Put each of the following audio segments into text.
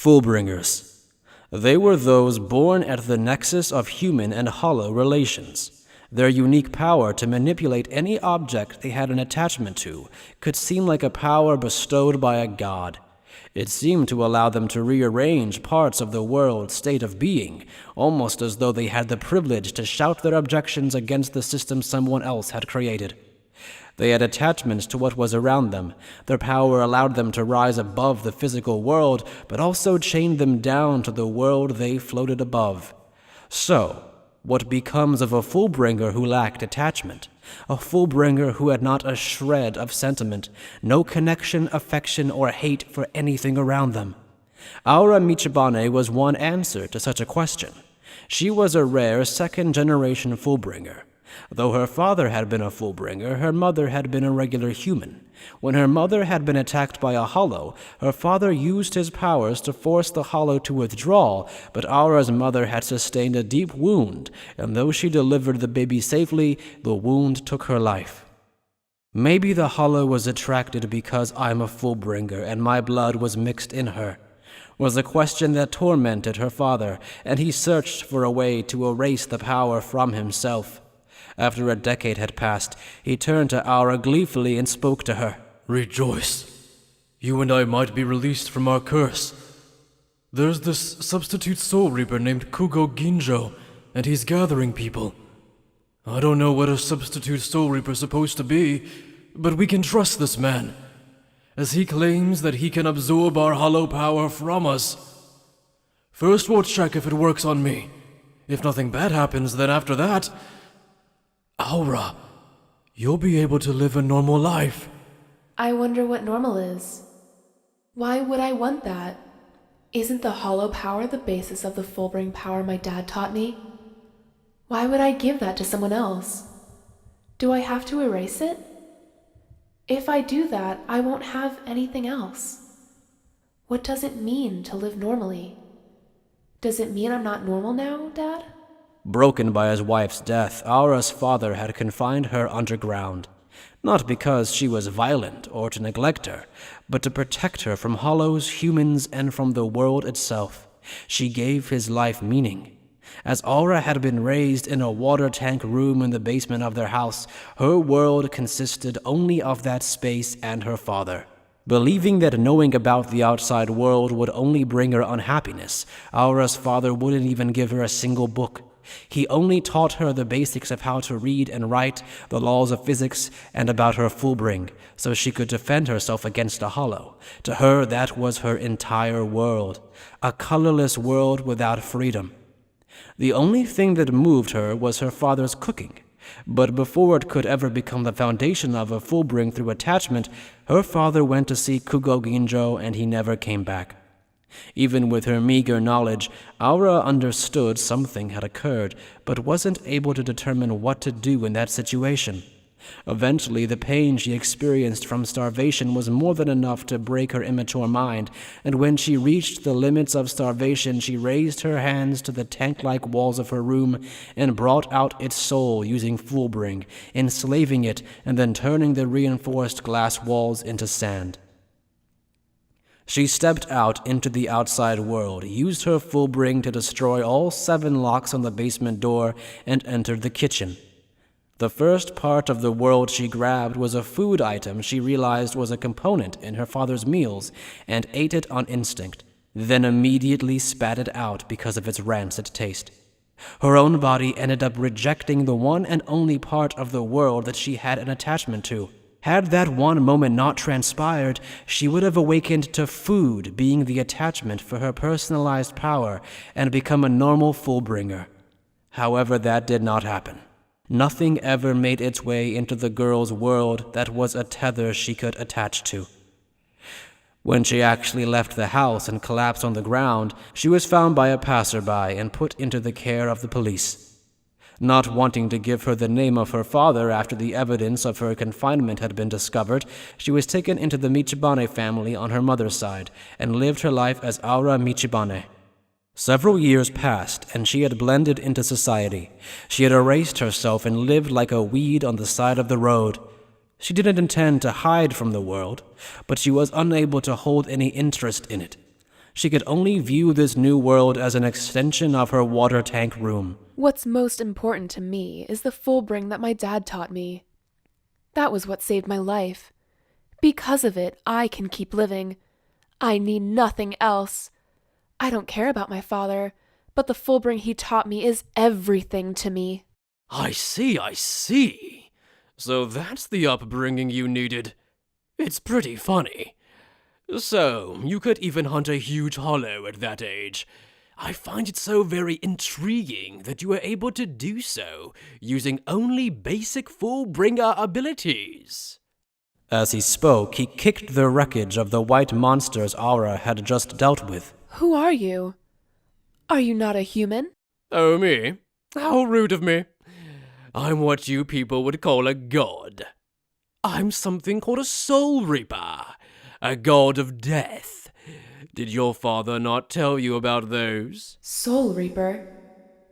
Fullbringers. They were those born at the nexus of human and hollow relations. Their unique power to manipulate any object they had an attachment to could seem like a power bestowed by a god. It seemed to allow them to rearrange parts of the world's state of being, almost as though they had the privilege to shout their objections against the system someone else had created. They had attachments to what was around them. Their power allowed them to rise above the physical world, but also chained them down to the world they floated above. So, what becomes of a Fullbringer who lacked attachment? A Fullbringer who had not a shred of sentiment, no connection, affection, or hate for anything around them? Our Michibane was one answer to such a question. She was a rare second-generation Fullbringer. Though her father had been a Fullbringer, her mother had been a regular human. When her mother had been attacked by a hollow, her father used his powers to force the hollow to withdraw, but Aura's mother had sustained a deep wound, and though she delivered the baby safely, the wound took her life. Maybe the hollow was attracted because I'm a Fullbringer and my blood was mixed in her, was a question that tormented her father, and he searched for a way to erase the power from himself. After a decade had passed, he turned to Aura gleefully and spoke to her. Rejoice. You and I might be released from our curse. There's this substitute soul reaper named Kugo Ginjo, and he's gathering people. I don't know what a substitute soul reaper's supposed to be, but we can trust this man, as he claims that he can absorb our hollow power from us. First we'll check if it works on me. If nothing bad happens, then after that, Aura, you'll be able to live a normal life. I wonder what normal is. Why would I want that? Isn't the hollow power the basis of the full-bring power my dad taught me? Why would I give that to someone else? Do I have to erase it? If I do that, I won't have anything else. What does it mean to live normally? Does it mean I'm not normal now, Dad? Broken by his wife's death, Aura's father had confined her underground, not because she was violent or to neglect her, but to protect her from hollows, humans, and from the world itself. She gave his life meaning. As Aura had been raised in a water tank room in the basement of their house, her world consisted only of that space and her father. Believing that knowing about the outside world would only bring her unhappiness, Aura's father wouldn't even give her a single book. He only taught her the basics of how to read and write, the laws of physics, and about her Fullbring, so she could defend herself against a hollow. To her, that was her entire world, a colorless world without freedom. The only thing that moved her was her father's cooking, but before it could ever become the foundation of a Fullbring through attachment, her father went to see Kugo Ginjo and he never came back. Even with her meager knowledge, Aura understood something had occurred, but wasn't able to determine what to do in that situation. Eventually, the pain she experienced from starvation was more than enough to break her immature mind, and when she reached the limits of starvation, she raised her hands to the tank-like walls of her room and brought out its soul using Fullbring, enslaving it and then turning the reinforced glass walls into sand. She stepped out into the outside world, used her Fullbring to destroy all 7 locks on the basement door, and entered the kitchen. The first part of the world she grabbed was a food item she realized was a component in her father's meals, and ate it on instinct, then immediately spat it out because of its rancid taste. Her own body ended up rejecting the one and only part of the world that she had an attachment to. Had that one moment not transpired, she would have awakened to food being the attachment for her personalized power and become a normal Fullbringer. However, that did not happen. Nothing ever made its way into the girl's world that was a tether she could attach to. When she actually left the house and collapsed on the ground, she was found by a passerby and put into the care of the police. Not wanting to give her the name of her father after the evidence of her confinement had been discovered, she was taken into the Michibane family on her mother's side and lived her life as Aura Michibane. Several years passed, and she had blended into society. She had erased herself and lived like a weed on the side of the road. She didn't intend to hide from the world, but she was unable to hold any interest in it. She could only view this new world as an extension of her water tank room. What's most important to me is the Fullbring that my dad taught me. That was what saved my life. Because of it, I can keep living. I need nothing else. I don't care about my father, but the Fullbring he taught me is everything to me. I see. So that's the upbringing you needed. It's pretty funny. So, you could even hunt a huge hollow at that age. I find it so very intriguing that you were able to do so using only basic Fullbringer abilities. As he spoke, he kicked the wreckage of the white monsters Aura had just dealt with. Who are you? Are you not a human? Oh, me? How rude of me. I'm what you people would call a god. I'm something called a Soul Reaper, a god of death. Did your father not tell you about those? Soul Reaper?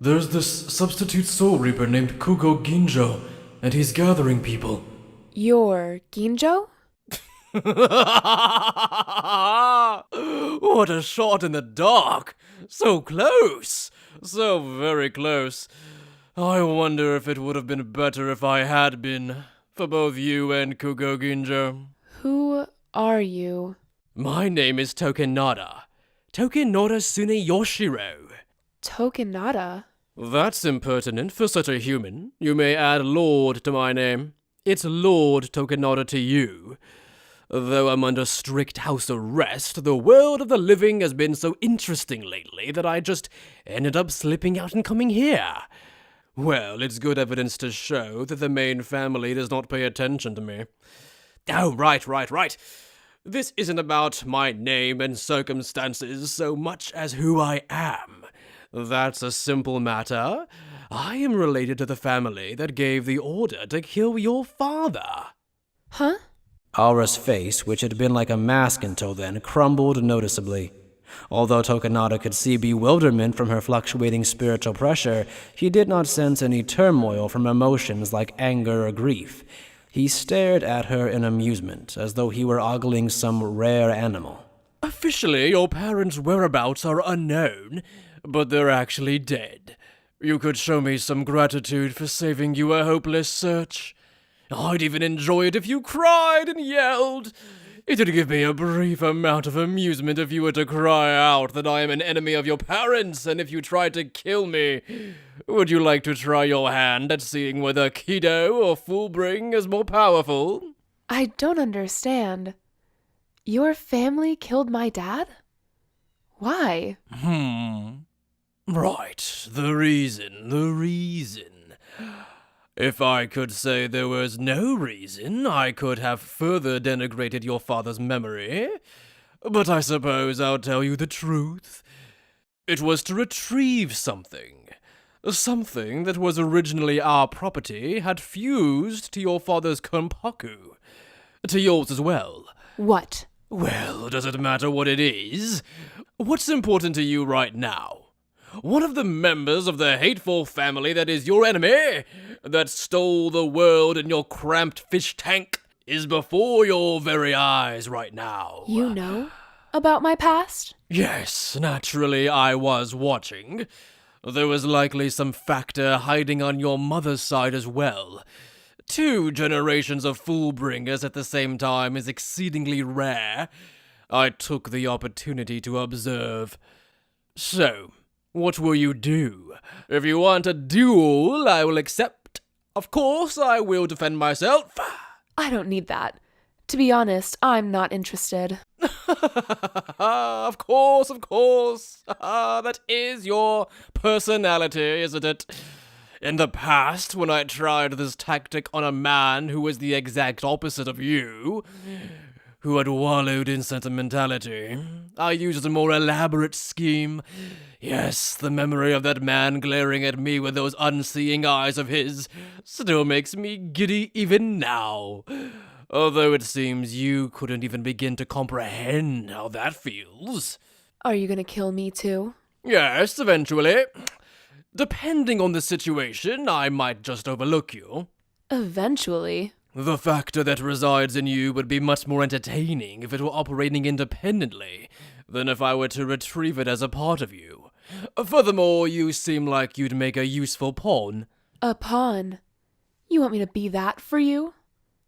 There's this substitute Soul Reaper named Kugo Ginjo, and he's gathering people. You're Ginjo? What a shot in the dark! So close! So very close. I wonder if it would have been better if I had been, for both you and Kugo Ginjo. Who are you? My name is Tokinada Tsunayashiro. Tokinada? That's impertinent for such a human. You may add Lord to my name. It's Lord Tokinada to you. Though I'm under strict house arrest, the world of the living has been so interesting lately that I just ended up slipping out and coming here. Well, it's good evidence to show that the main family does not pay attention to me. Oh, right. This isn't about my name and circumstances so much as who I am. That's a simple matter. I am related to the family that gave the order to kill your father. Huh? Aura's face, which had been like a mask until then, crumbled noticeably. Although Tokinada could see bewilderment from her fluctuating spiritual pressure, he did not sense any turmoil from emotions like anger or grief. He stared at her in amusement, as though he were ogling some rare animal. Officially, your parents' whereabouts are unknown, but they're actually dead. You could show me some gratitude for saving you a hopeless search. I'd even enjoy it if you cried and yelled. It'd give me a brief amount of amusement if you were to cry out that I am an enemy of your parents, and if you tried to kill me. Would you like to try your hand at seeing whether Kido or Fullbring is more powerful? I don't understand. Your family killed my dad? Why? Right, the reason. If I could say there was no reason, I could have further denigrated your father's memory. But I suppose I'll tell you the truth. It was to retrieve something. Something that was originally our property had fused to your father's Konpaku. To yours as well. What? Well, does it matter what it is? What's important to you right now? One of the members of the hateful family that is your enemy, that stole the world in your cramped fish tank, is before your very eyes right now. You know about my past? Yes, naturally I was watching. There was likely some factor hiding on your mother's side as well. 2 generations of Fullbringers at the same time is exceedingly rare. I took the opportunity to observe. So, what will you do? If you want a duel, I will accept. Of course, I will defend myself. I don't need that. To be honest, I'm not interested. Of course. That is your personality, isn't it? In the past, when I tried this tactic on a man who was the exact opposite of you, who had wallowed in sentimentality, I used a more elaborate scheme. Yes, the memory of that man glaring at me with those unseeing eyes of his still makes me giddy even now. Although it seems you couldn't even begin to comprehend how that feels. Are you gonna kill me too? Yes, eventually. Depending on the situation, I might just overlook you. Eventually. The factor that resides in you would be much more entertaining if it were operating independently. than if I were to retrieve it as a part of you. Furthermore, you seem like you'd make a useful pawn. A pawn? You want me to be that for you?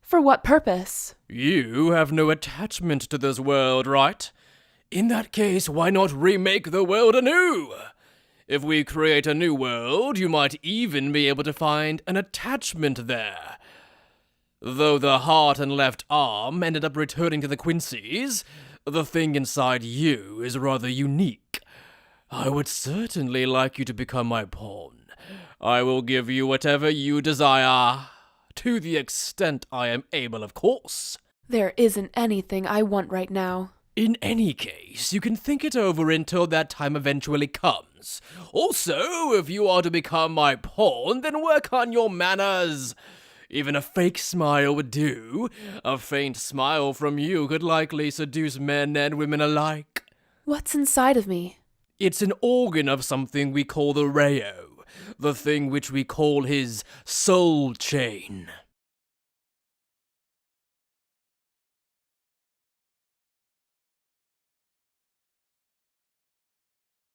For what purpose? You have no attachment to this world, right? In that case, why not remake the world anew? If we create a new world, you might even be able to find an attachment there. Though the heart and left arm ended up returning to the Quincy's, the thing inside you is rather unique. I would certainly like you to become my pawn. I will give you whatever you desire. To the extent I am able, of course. There isn't anything I want right now. In any case, you can think it over until that time eventually comes. Also, if you are to become my pawn, then work on your manners. Even a fake smile would do. A faint smile from you could likely seduce men and women alike. What's inside of me? It's an organ of something we call the Rayo, the thing which we call his soul chain.